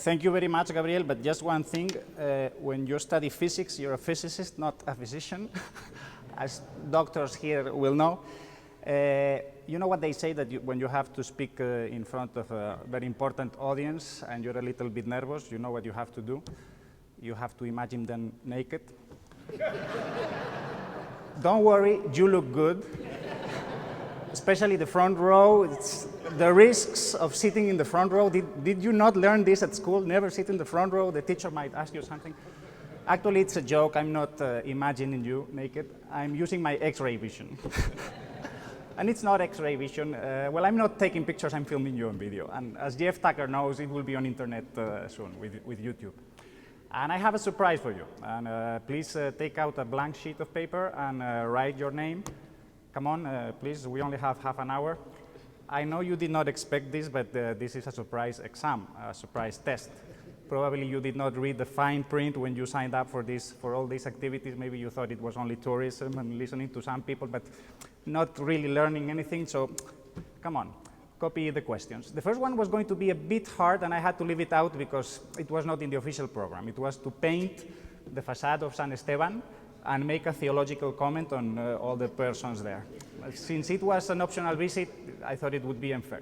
Thank you very much, Gabriel, but just one thing. When you study physics, you're a physicist, not a physician, as doctors here will know. You know what they say, that when you have to speak in front of a very important audience and you're a little bit nervous, you know what you have to do? You have to imagine them naked. Don't worry, you look good. Especially the front row. It's the risks of sitting in the front row. Did you not learn this at school? Never sit in the front row. The teacher might ask you something. Actually, it's a joke. I'm not imagining you naked. I'm using my X-ray vision. And it's not X-ray vision. Well, I'm not taking pictures. I'm filming you on video. And as Jeff Tucker knows, it will be on internet soon with YouTube. And I have a surprise for you. And please take out a blank sheet of paper and write your name. Come on, please, we only have half an hour. I know you did not expect this, but this is a surprise exam, a surprise test. Probably you did not read the fine print when you signed up for all these activities. Maybe you thought it was only tourism and listening to some people, but not really learning anything. So come on, copy the questions. The first one was going to be a bit hard, and I had to leave it out because it was not in the official program. It was to paint the facade of San Esteban and make a theological comment on all the persons there. Since it was an optional visit, I thought it would be unfair.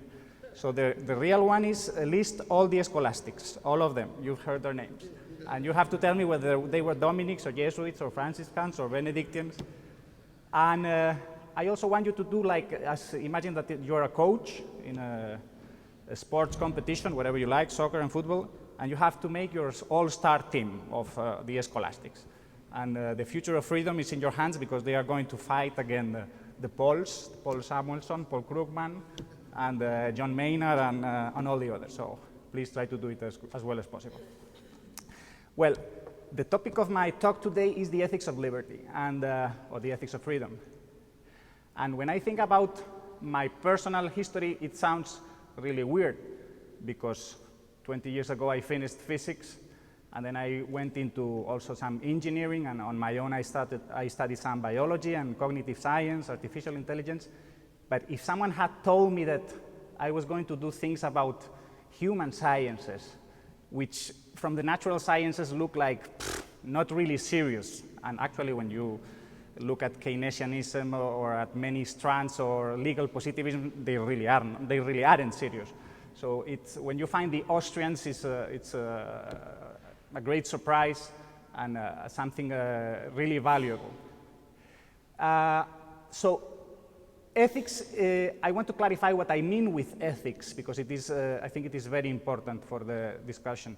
So the real one is list all the scholastics, all of them. You've heard their names. And you have to tell me whether they were Dominics or Jesuits or Franciscans or Benedictines. And I also want you to do imagine that you're a coach in a sports competition, whatever you like, soccer and football, and you have to make your all-star team of the scholastics. And the future of freedom is in your hands because they are going to fight against the Pauls, Paul Samuelson, Paul Krugman, and John Maynard, and all the others. So please try to do it as well as possible. Well, the topic of my talk today is the ethics of liberty, or the ethics of freedom. And when I think about my personal history, it sounds really weird because 20 years ago I finished physics. And then I went into also some engineering, and on my own I studied some biology and cognitive science, artificial intelligence. But if someone had told me that I was going to do things about human sciences, which from the natural sciences look like not really serious, and actually when you look at Keynesianism or at many strands or legal positivism, they really aren't serious. So when you find the Austrians, it's a great surprise and something really valuable. So ethics, I want to clarify what I mean with ethics because it is, I think it is very important for the discussion.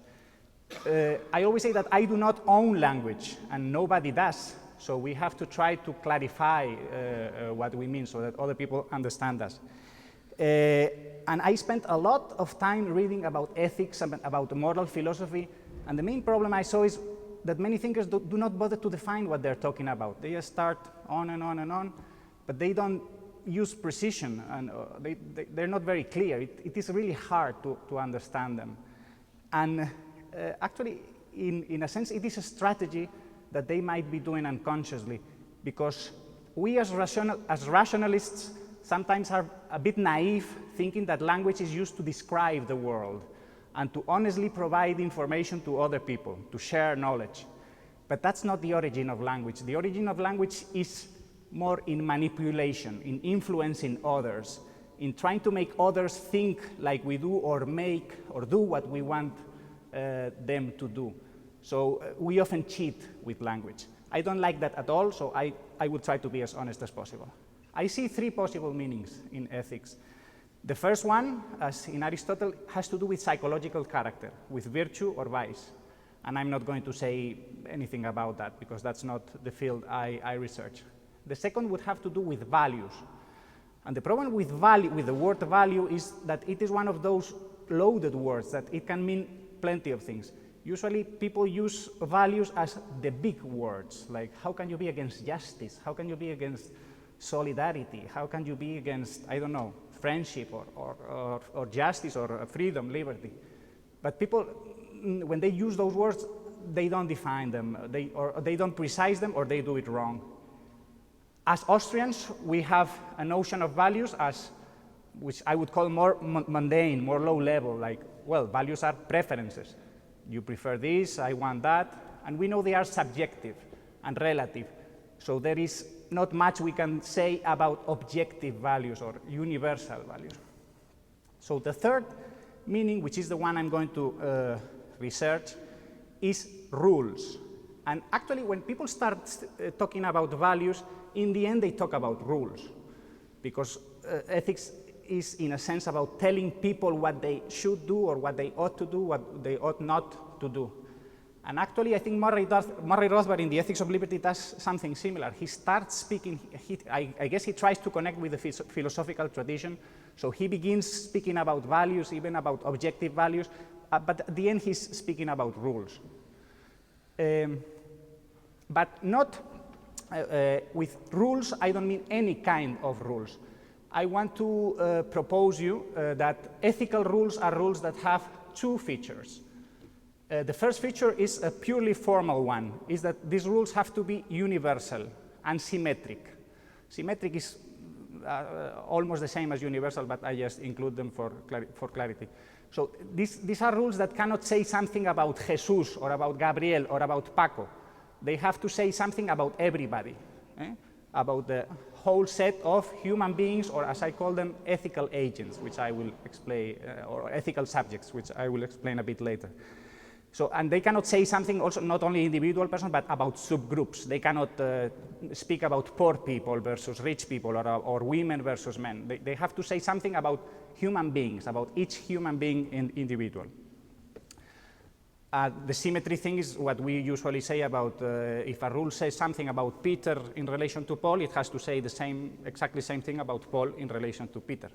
I always say that I do not own language and nobody does. So we have to try to clarify what we mean so that other people understand us. And I spent a lot of time reading about ethics, about moral philosophy. And the main problem I saw is that many thinkers do not bother to define what they're talking about. They just start on and on and on, but they don't use precision, and they're not very clear. It is really hard to understand them. And actually, in a sense, it is a strategy that they might be doing unconsciously, because we as rationalists sometimes are a bit naive, thinking that language is used to describe the world and to honestly provide information to other people, to share knowledge. But that's not the origin of language. The origin of language is more in manipulation, in influencing others, in trying to make others think like we do or make or do what we want them to do. So we often cheat with language. I don't like that at all, so I will try to be as honest as possible. I see three possible meanings in ethics. The first one, as in Aristotle, has to do with psychological character, with virtue or vice. And I'm not going to say anything about that because that's not the field I research. The second would have to do with values. And the problem with the word value is that it is one of those loaded words that it can mean plenty of things. Usually people use values as the big words, like how can you be against justice? How can you be against solidarity? How can you be against, I don't know, friendship or justice or freedom, liberty? But people, when they use those words, they don't define them, they don't precise them, or they do it wrong. As Austrians, we have a notion of values which I would call more mundane, more low level, like, well, values are preferences. You prefer this, I want that, and we know they are subjective and relative. So there is not much we can say about objective values or universal values. So the third meaning, which is the one I'm going to research, is rules. And actually, when people start talking about values, in the end they talk about rules, because ethics is in a sense about telling people what they should do or what they ought to do, what they ought not to do. And actually, I think Murray Rothbard in The Ethics of Liberty does something similar. He starts speaking, I guess he tries to connect with the philosophical tradition. So he begins speaking about values, even about objective values, but at the end he's speaking about rules. But not with rules, I don't mean any kind of rules. I want to propose you that ethical rules are rules that have two features. The first feature is a purely formal one, is that these rules have to be universal and symmetric. Symmetric is almost the same as universal, but I just include them for clarity. So these are rules that cannot say something about Jesus or about Gabriel or about Paco. They have to say something about everybody, about the whole set of human beings, or as I call them, ethical agents, which I will explain, or ethical subjects, which I will explain a bit later. So, and they cannot say something also not only individual persons, but about subgroups. They cannot speak about poor people versus rich people, or women versus men. They have to say something about human beings, about each human being individual. The symmetry thing is what we usually say about if a rule says something about Peter in relation to Paul, it has to say the exactly same thing about Paul in relation to Peter.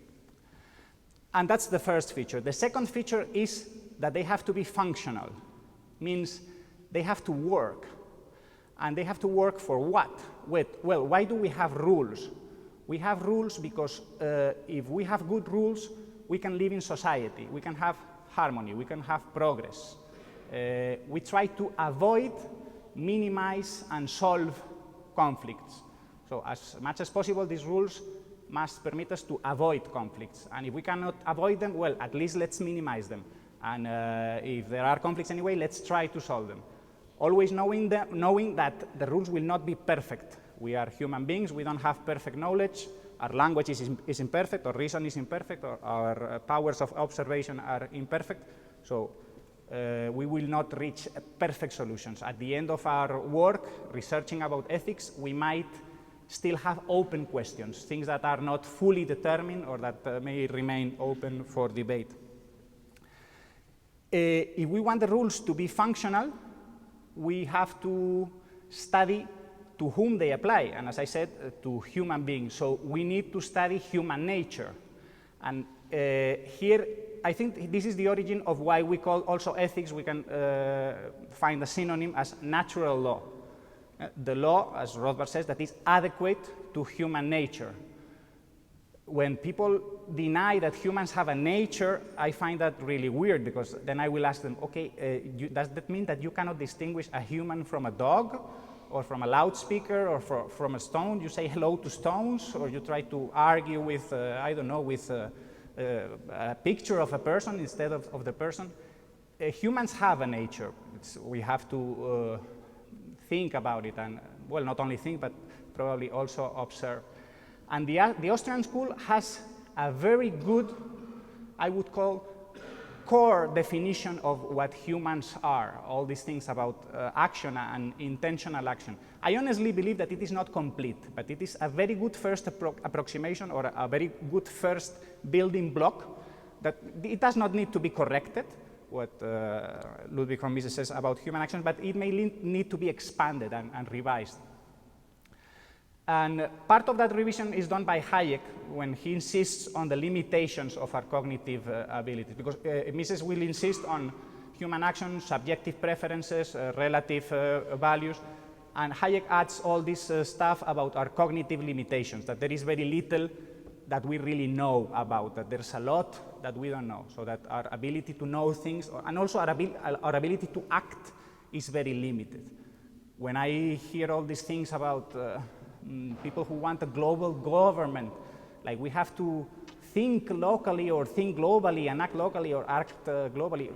And that's the first feature. The second feature is that they have to be functional, means they have to work. And they have to work for what? Well, why do we have rules? We have rules because if we have good rules, we can live in society, we can have harmony, we can have progress. We try to avoid, minimize, and solve conflicts. So as much as possible, these rules must permit us to avoid conflicts. And if we cannot avoid them, well, at least let's minimize them. And if there are conflicts anyway, let's try to solve them. Always knowing that the rules will not be perfect. We are human beings, we don't have perfect knowledge, our language is imperfect, our reason is imperfect, or our powers of observation are imperfect. So we will not reach perfect solutions. At the end of our work, researching about ethics, we might still have open questions, things that are not fully determined or that may remain open for debate. If we want the rules to be functional, we have to study to whom they apply, and as I said, to human beings. So we need to study human nature. And here, I think this is the origin of why we call also ethics, we can find a synonym as natural law. The law, as Rothbard says, that is adequate to human nature. When people deny that humans have a nature, I find that really weird, because then I will ask them, okay, does that mean that you cannot distinguish a human from a dog, or from a loudspeaker, or from a stone? You say hello to stones, or you try to argue with, I don't know, with a picture of a person instead of the person? Humans have a nature. We have to think about it, and, well, not only think, but probably also observe. And the Austrian school has a very good, I would call, core definition of what humans are, all these things about action and intentional action. I honestly believe that it is not complete, but it is a very good first approximation, or a very good first building block, that it does not need to be corrected, what Ludwig von Mises says about human actions, but it may need to be expanded and revised. And part of that revision is done by Hayek when he insists on the limitations of our cognitive abilities, because Mises will insist on human action, subjective preferences, relative values, and Hayek adds all this stuff about our cognitive limitations, that there is very little that we really know about, that there's a lot that we don't know, so that our ability to know things, and also our ability to act is very limited. When I hear all these things about people who want a global government, like we have to think locally or think globally and act locally or act globally,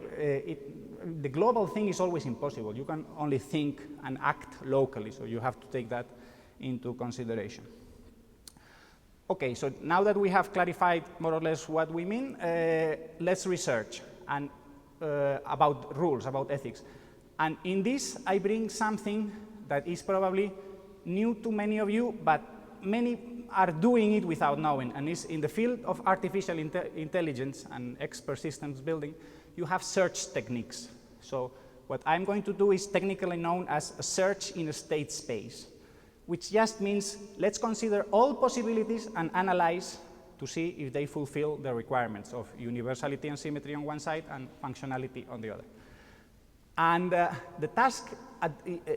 the global thing is always impossible. You can only think and act locally, so you have to take that into consideration. Okay, so now that we have clarified more or less what we mean, let's research and about rules, about ethics. And in this, I bring something that is probably new to many of you, but many are doing it without knowing, and it's in the field of artificial intelligence and expert systems building. You have search techniques. So what I'm going to do is technically known as a search in a state space, which just means let's consider all possibilities and analyze to see if they fulfill the requirements of universality and symmetry on one side and functionality on the other. And the task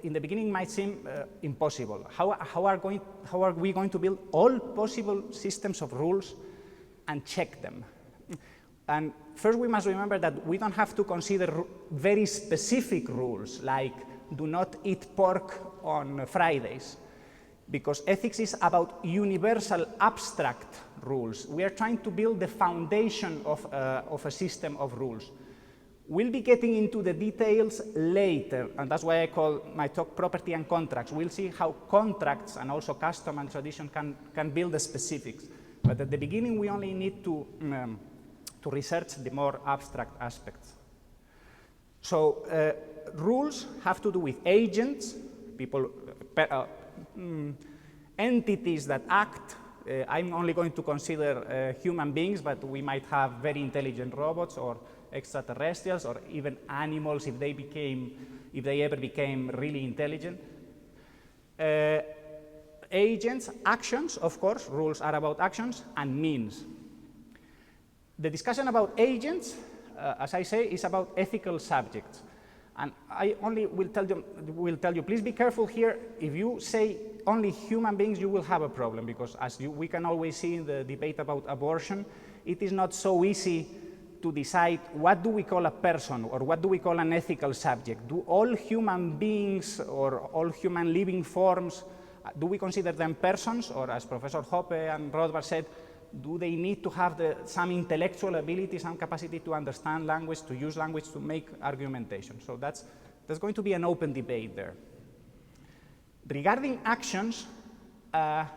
in the beginning might seem impossible. How are we going to build all possible systems of rules and check them? And first we must remember that we don't have to consider very specific rules, like do not eat pork on Fridays, because ethics is about universal abstract rules. We are trying to build the foundation of a system of rules. We'll be getting into the details later, and that's why I call my talk property and contracts. We'll see how contracts and also custom and tradition can build the specifics. But at the beginning, we only need to research the more abstract aspects. So rules have to do with agents, people, entities that act. I'm only going to consider human beings, but we might have very intelligent robots or extraterrestrials or even animals if they ever became really intelligent. Agents, actions, of course, rules are about actions, and means. The discussion about agents, as I say, is about ethical subjects. And I only will tell you, please be careful here. If you say only human beings, you will have a problem, because as we can always see in the debate about abortion, it is not so easy to decide what do we call a person or what do we call an ethical subject. Do all human beings or all human living forms, do we consider them persons, or as Professor Hoppe and Rothbard said, do they need to have some intellectual ability, some capacity to understand language, to use language to make argumentation? So that's going to be an open debate there. Regarding actions, now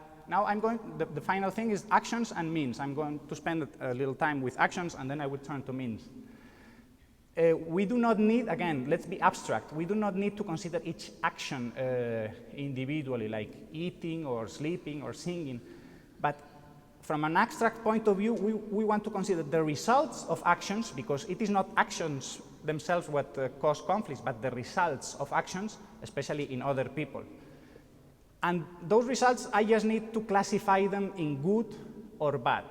the final thing is actions and means. I'm going to spend a little time with actions and then I will turn to means. We do not need, again, let's be abstract. We do not need to consider each action individually, like eating or sleeping or singing. But from an abstract point of view, we want to consider the results of actions, because it is not actions themselves what cause conflicts, but the results of actions, especially in other people. And those results, I just need to classify them in good or bad,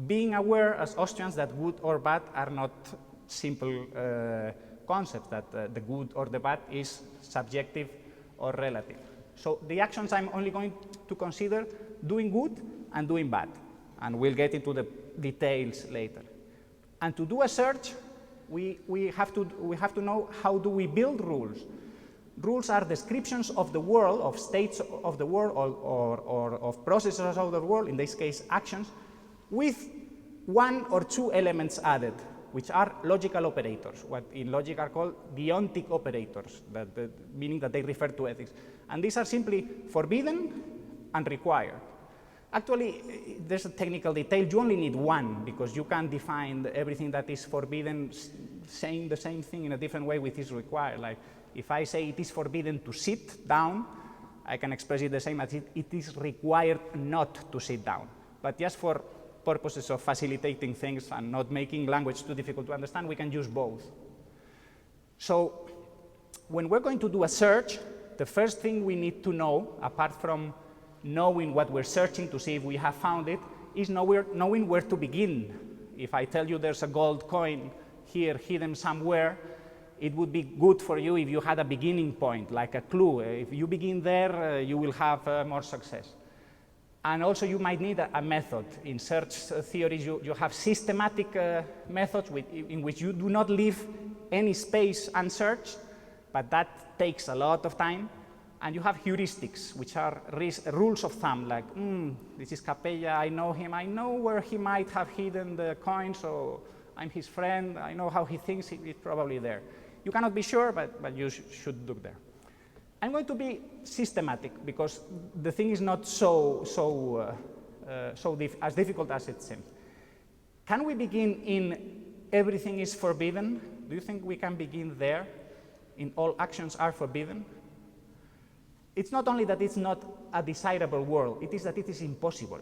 being aware as Austrians that good or bad are not simple concepts, that the good or the bad is subjective or relative. So the actions I'm only going to consider doing good and doing bad, and we'll get into the details later. And to do a search, we have to know how do we build rules. Rules are descriptions of the world, of states of the world, or of processes of the world, in this case actions, with one or two elements added, which are logical operators, what in logic are called deontic operators, meaning that they refer to ethics. And these are simply forbidden and required. Actually, there's a technical detail. You only need one, because you can define everything that is forbidden saying the same thing in a different way with is required. Like, if I say it is forbidden to sit down, I can express it the same as it is required not to sit down. But just for purposes of facilitating things and not making language too difficult to understand, we can use both. So when we're going to do a search, the first thing we need to know, apart from knowing what we're searching to see if we have found it, is knowing where to begin. If I tell you there's a gold coin here hidden somewhere, it would be good for you if you had a beginning point, like a clue. If you begin there, you will have more success. And also you might need a method. In search theories, you have systematic methods in which you do not leave any space unsearched, but that takes a lot of time. And you have heuristics, which are rules of thumb, like, this is Capella, I know him, I know where he might have hidden the coin, so I'm his friend, I know how he thinks, it's probably there. You cannot be sure, but you should look there. I'm going to be systematic because the thing is not as difficult as it seems. Can we begin in everything is forbidden? Do you think we can begin there? In all actions are forbidden? It's not only that it's not a desirable world, it is that it is impossible.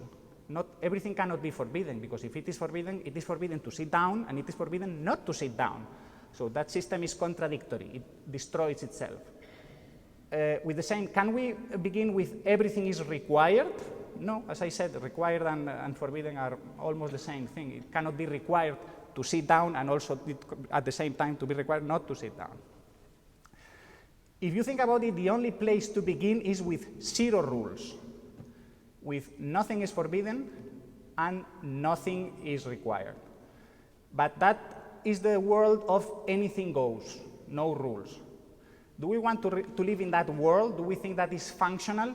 Not everything cannot be forbidden, because if it is forbidden to sit down, and it is forbidden not to sit down. So that system is contradictory, it destroys itself. With the same, can we begin with everything is required? No, as I said, required and forbidden are almost the same thing. It cannot be required to sit down and also at the same time to be required not to sit down. If you think about it, the only place to begin is with 0 rules, with nothing is forbidden and nothing is required. But that is the world of anything goes, no rules. Do we want to live in that world? Do we think that is functional?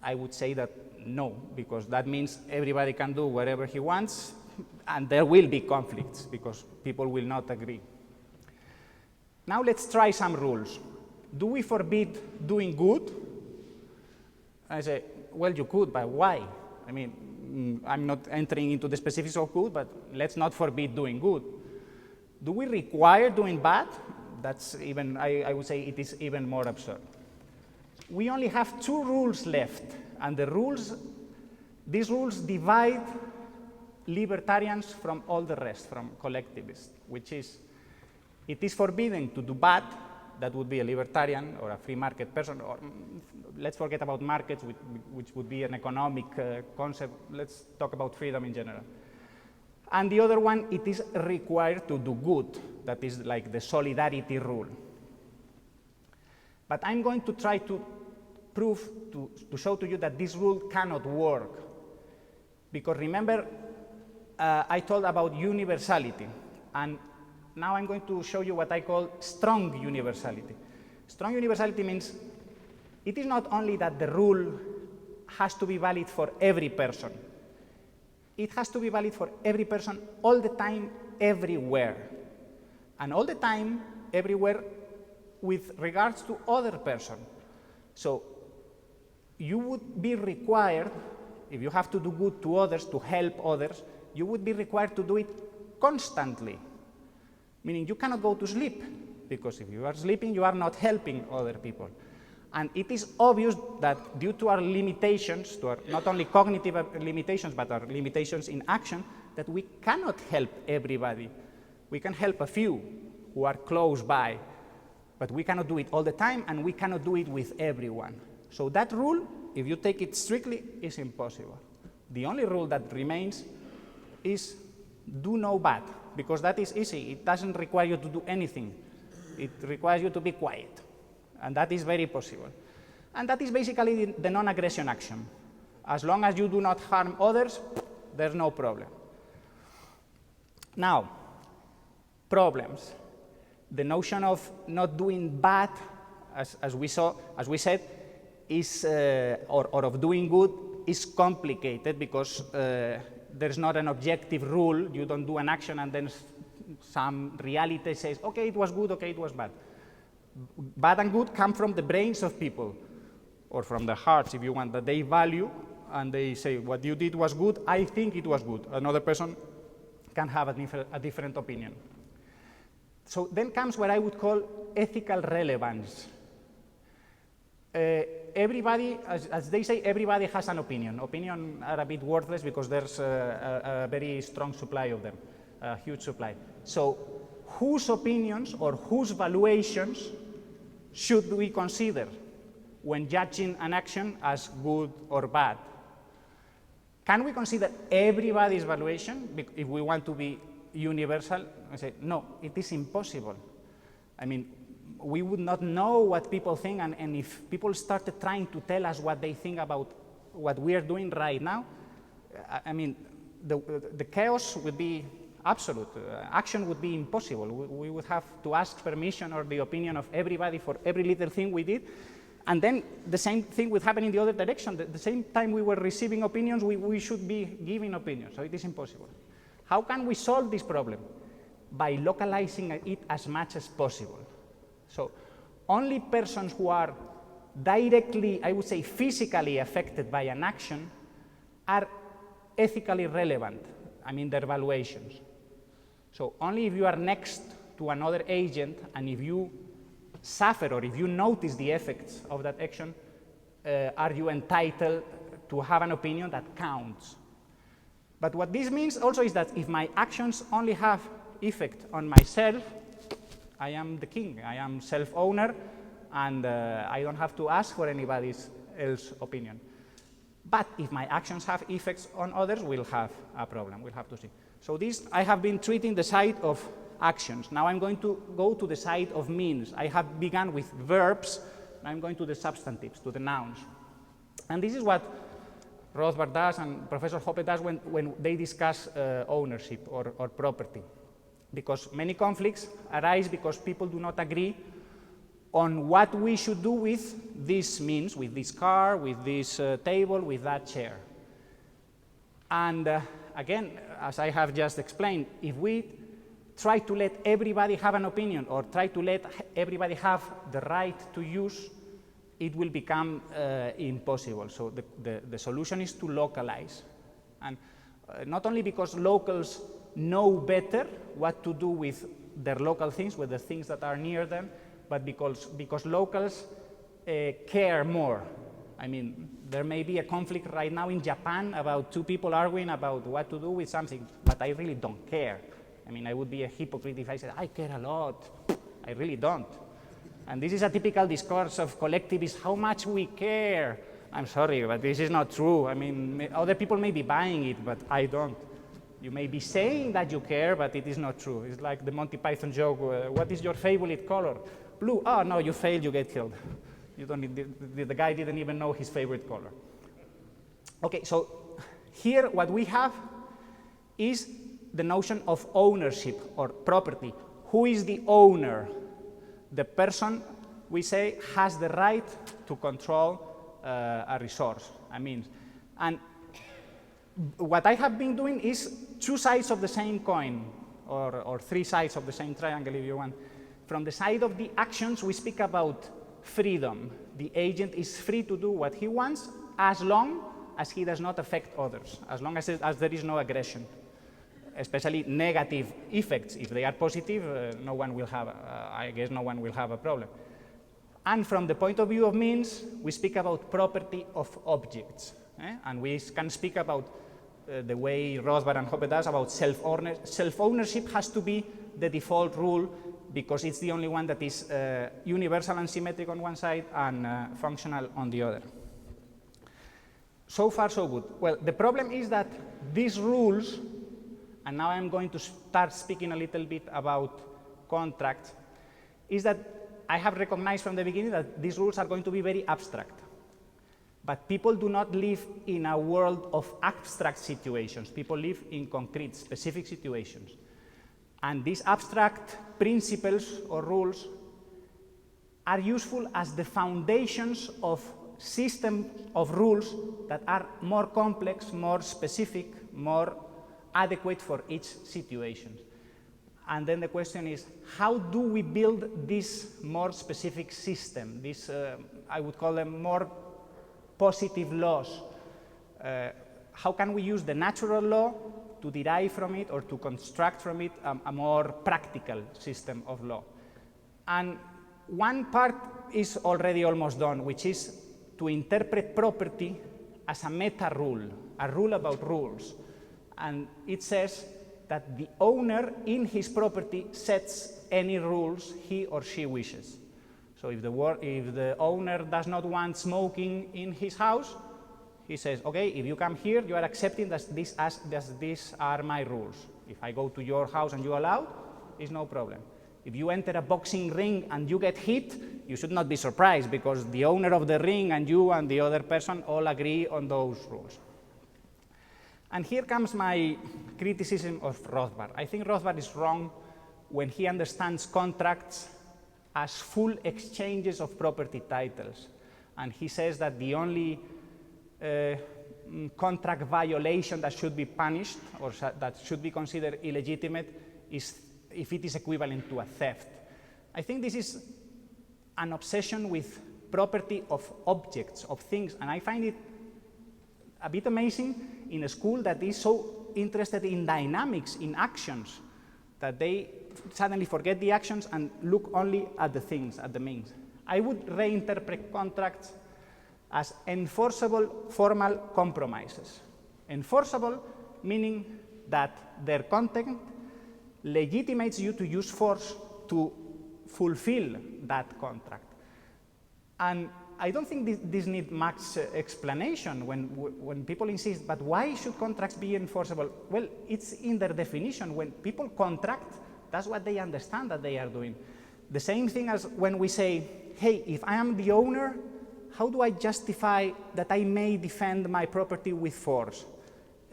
I would say that no, because that means everybody can do whatever he wants, and there will be conflicts because people will not agree. Now let's try some rules. Do we forbid doing good? I say, well, you could, but why? I mean, I'm not entering into the specifics of good, but let's not forbid doing good. Do we require doing bad? That's even, I would say it is even more absurd. We only have 2 rules left, and these rules divide libertarians from all the rest, from collectivists, which is, it is forbidden to do bad. That would be a libertarian or a free market person, or let's forget about markets, which would be an economic concept. Let's talk about freedom in general. And the other one, it is required to do good. That is like the solidarity rule. But I'm going to try to prove, to show to you that this rule cannot work. Because remember, I told about universality, and now I'm going to show you what I call strong universality. Strong universality means it is not only that the rule has to be valid for every person. It has to be valid for every person all the time, everywhere. And all the time, everywhere, with regards to other person. So you would be required, if you have to do good to others, to help others, you would be required to do it constantly. Meaning you cannot go to sleep, because if you are sleeping, you are not helping other people. And it is obvious that due to our limitations, to our not only cognitive limitations, but our limitations in action, that we cannot help everybody. We can help a few who are close by, but we cannot do it all the time, and we cannot do it with everyone. So that rule, if you take it strictly, is impossible. The only rule that remains is do no bad, because that is easy. It doesn't require you to do anything. It requires you to be quiet, and that is very possible. And that is basically the non-aggression action. As long as you do not harm others, there's no problem. Now, problems. The notion of not doing bad, as we said, is, or of doing good, is complicated because there's not an objective rule. You don't do an action and then some reality says, okay, it was good, okay, it was bad. Bad and good come from the brains of people, or from the hearts, if you want, that they value, and they say, what you did was good, I think it was good. Another person can have a different opinion. So then comes what I would call ethical relevance. Everybody, as they say, everybody has an opinion. Opinions are a bit worthless because there's a very strong supply of them, a huge supply. So whose opinions or whose valuations should we consider when judging an action as good or bad? Can we consider everybody's valuation if we want to be universal? I say, no, it is impossible. I mean, we would not know what people think, and if people started trying to tell us what they think about what we are doing right now, I mean, the chaos would be absolute. Action would be impossible. We would have to ask permission or the opinion of everybody for every little thing we did, and then the same thing would happen in the other direction. The same time we were receiving opinions, we should be giving opinions, so it is impossible. How can we solve this problem? By localizing it as much as possible. So only persons who are directly, I would say physically affected by an action are ethically relevant, I mean their valuations. So only if you are next to another agent and if you suffer or if you notice the effects of that action, are you entitled to have an opinion that counts. But what this means also is that if my actions only have effect on myself, I am the king, I am self-owner, and I don't have to ask for anybody else's opinion. But if my actions have effects on others, we'll have a problem, we'll have to see. So this, I have been treating the side of actions. Now I'm going to go to the side of means. I have begun with verbs, I'm going to the substantives, to the nouns. And this is what Rothbard does and Professor Hoppe does when they discuss ownership or property. Because many conflicts arise because people do not agree on what we should do with this means, with this car, with this table, with that chair. And again, as I have just explained, if we try to let everybody have an opinion or try to let everybody have the right to use, it will become impossible. So the solution is to localize. And not only because locals know better what to do with their local things, with the things that are near them, but because locals care more. I mean, there may be a conflict right now in Japan about two people arguing about what to do with something, but I really don't care. I mean, I would be a hypocrite if I said, I care a lot. I really don't. And this is a typical discourse of collectivists, how much we care. I'm sorry, but this is not true. I mean, other people may be buying it, but I don't. You may be saying that you care, but it is not true. It's like the Monty Python joke, what is your favorite color? Blue. Oh, no, you failed, you get killed. You don't need, the guy didn't even know his favorite color. Okay, so here what we have is the notion of ownership or property. Who is the owner? The person, we say, has the right to control a resource, a means. And what I have been doing is two sides of the same coin, or three sides of the same triangle, if you want. From the side of the actions, we speak about freedom. The agent is free to do what he wants as long as he does not affect others, as long as there is no aggression, especially negative effects. If they are positive, no one will have, I guess no one will have a problem. And from the point of view of means, we speak about property of objects. And we can speak about the way Rothbard and Hoppe does about self-ownership. Self-ownership has to be the default rule because it's the only one that is universal and symmetric on one side and functional on the other. So far, so good. Well, the problem is that these rules, and now I'm going to start speaking a little bit about contracts, is that I have recognized from the beginning that these rules are going to be very abstract. But people do not live in a world of abstract situations. People live in concrete, specific situations. And these abstract principles or rules are useful as the foundations of systems of rules that are more complex, more specific, more adequate for each situation. And then the question is, how do we build this more specific system, this, I would call them more positive laws? How can we use the natural law to derive from it or to construct from it a more practical system of law? And one part is already almost done, which is to interpret property as a meta rule, a rule about rules. And it says that the owner in his property sets any rules he or she wishes. So if the owner does not want smoking in his house, he says, okay, if you come here, you are accepting that these are my rules. If I go to your house and you allow, it's no problem. If you enter a boxing ring and you get hit, you should not be surprised because the owner of the ring and you and the other person all agree on those rules. And here comes my criticism of Rothbard. I think Rothbard is wrong when he understands contracts as full exchanges of property titles. And he says that the only contract violation that should be punished or that should be considered illegitimate is if it is equivalent to a theft. I think this is an obsession with property of objects, of things, and I find it a bit amazing in a school that is so interested in dynamics, in actions, that they suddenly forget the actions and look only at the things, at the means. I would reinterpret contracts as enforceable formal compromises. Enforceable meaning that their content legitimates you to use force to fulfill that contract. And I don't think this needs much explanation when people insist, but why should contracts be enforceable? Well, it's in their definition. When people contract, that's what they understand that they are doing. The same thing as when we say, hey, if I am the owner, how do I justify that I may defend my property with force?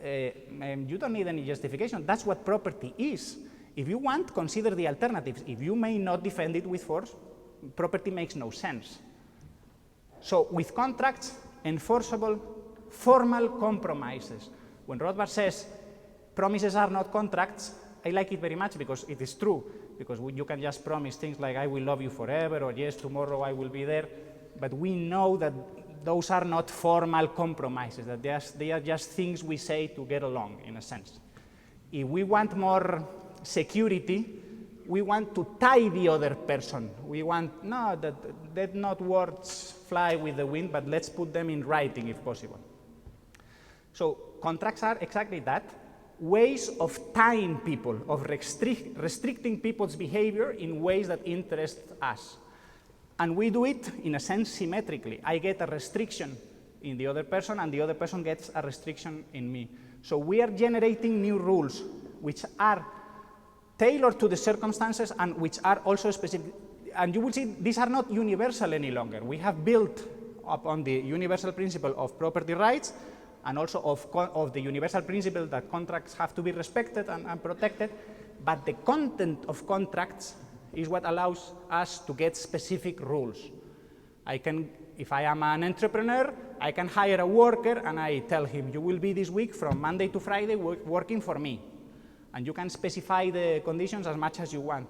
You don't need any justification. That's what property is. If you want, consider the alternatives. If you may not defend it with force, property makes no sense. So with contracts, enforceable formal compromises. When Rothbard says promises are not contracts, I like it very much because it is true. Because you can just promise things like I will love you forever or yes, tomorrow I will be there. But we know that those are not formal compromises, that they are just things we say to get along, in a sense. If we want more security, we want to tie the other person. We want, no, let not words fly with the wind, but let's put them in writing if possible. So contracts are exactly that, ways of tying people, of restricting people's behavior in ways that interest us. And we do it, in a sense, symmetrically. I get a restriction in the other person, and the other person gets a restriction in me. So we are generating new rules, which are tailored to the circumstances and which are also specific. And you will see these are not universal any longer. We have built upon the universal principle of property rights and also of the universal principle that contracts have to be respected and protected, but the content of contracts is what allows us to get specific rules. If I am an entrepreneur, I can hire a worker and I tell him, you will be this week from Monday to Friday working for me. And you can specify the conditions as much as you want.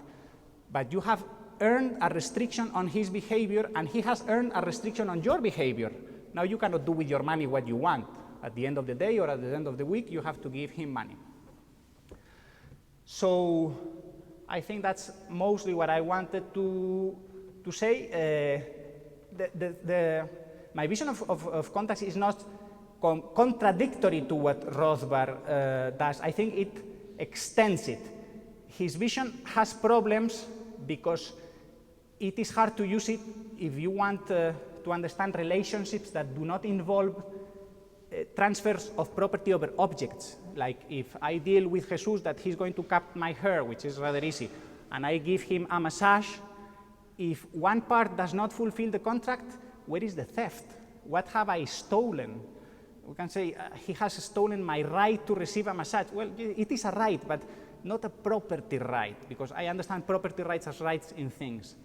But you have earned a restriction on his behavior and he has earned a restriction on your behavior. Now you cannot do with your money what you want. At the end of the day or at the end of the week, you have to give him money. So I think that's mostly what I wanted to say. My vision of contracts is not contradictory to what Rothbard does. I think it extends it. His vision has problems because it is hard to use it if you want to understand relationships that do not involve transfers of property over objects. Like if I deal with Jesus that he's going to cut my hair, which is rather easy, and I give him a massage, if one part does not fulfill the contract, where is the theft? What have I stolen? We can say he has stolen my right to receive a massage. Well, it is a right, but not a property right, because I understand property rights as rights in things.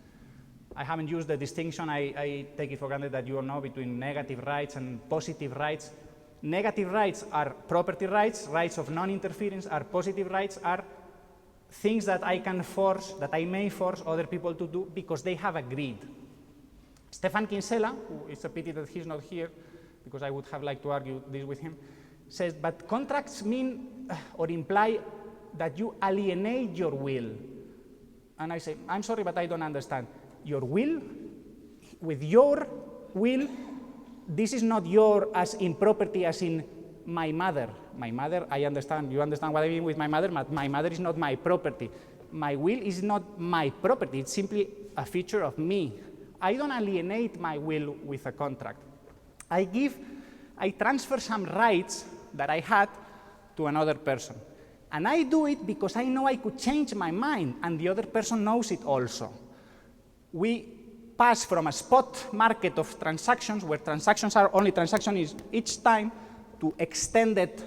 I haven't used the distinction, I take it for granted that you all know, between negative rights and positive rights. Negative rights are property rights, rights of non-interference are positive rights, are things that I can force, that I may force other people to do because they have agreed. Stefan Kinsella, who is a pity that he's not here, because I would have liked to argue this with him, says, but contracts mean or imply that you alienate your will. And I say, I'm sorry, but I don't understand. Your will, with your will, this is not your as in property, as in my mother. My mother, I understand, you understand what I mean with my mother, but my mother is not my property. My will is not my property, it's simply a feature of me. I don't alienate my will with a contract. I transfer some rights that I had to another person. And I do it because I know I could change my mind, and the other person knows it also. We pass from a spot market of transactions, where transactions are only transactions each time, to extended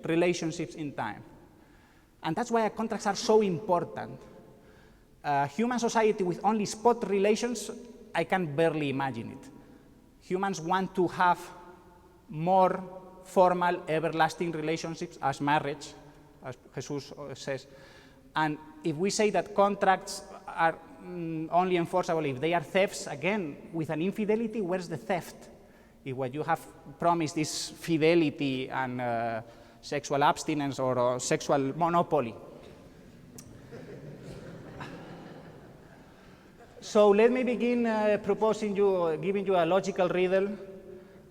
relationships in time. And that's why contracts are so important. Human society with only spot relations, I can barely imagine it. Humans want to have more formal, everlasting relationships as marriage, as Jesus says. And if we say that contracts are only enforceable if they are thefts. Again, with an infidelity, where's the theft? If what you have promised is fidelity and sexual abstinence or sexual monopoly. So let me begin giving you a logical riddle.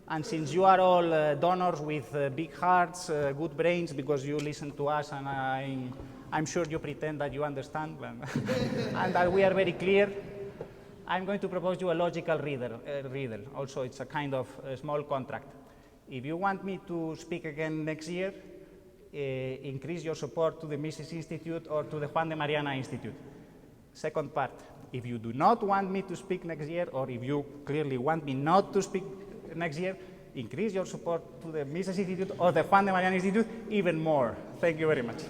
And since you are all donors with big hearts, good brains, because you listen to us, and I'm sure you pretend that you understand, and that we are very clear, I'm going to propose you a logical riddle. Also, it's a kind of a small contract. If you want me to speak again next year, increase your support to the Mises Institute or to the Juan de Mariana Institute. Second part, if you do not want me to speak next year, or if you clearly want me not to speak next year, increase your support to the Mises Institute or the Juan de Mariana Institute even more. Thank you very much.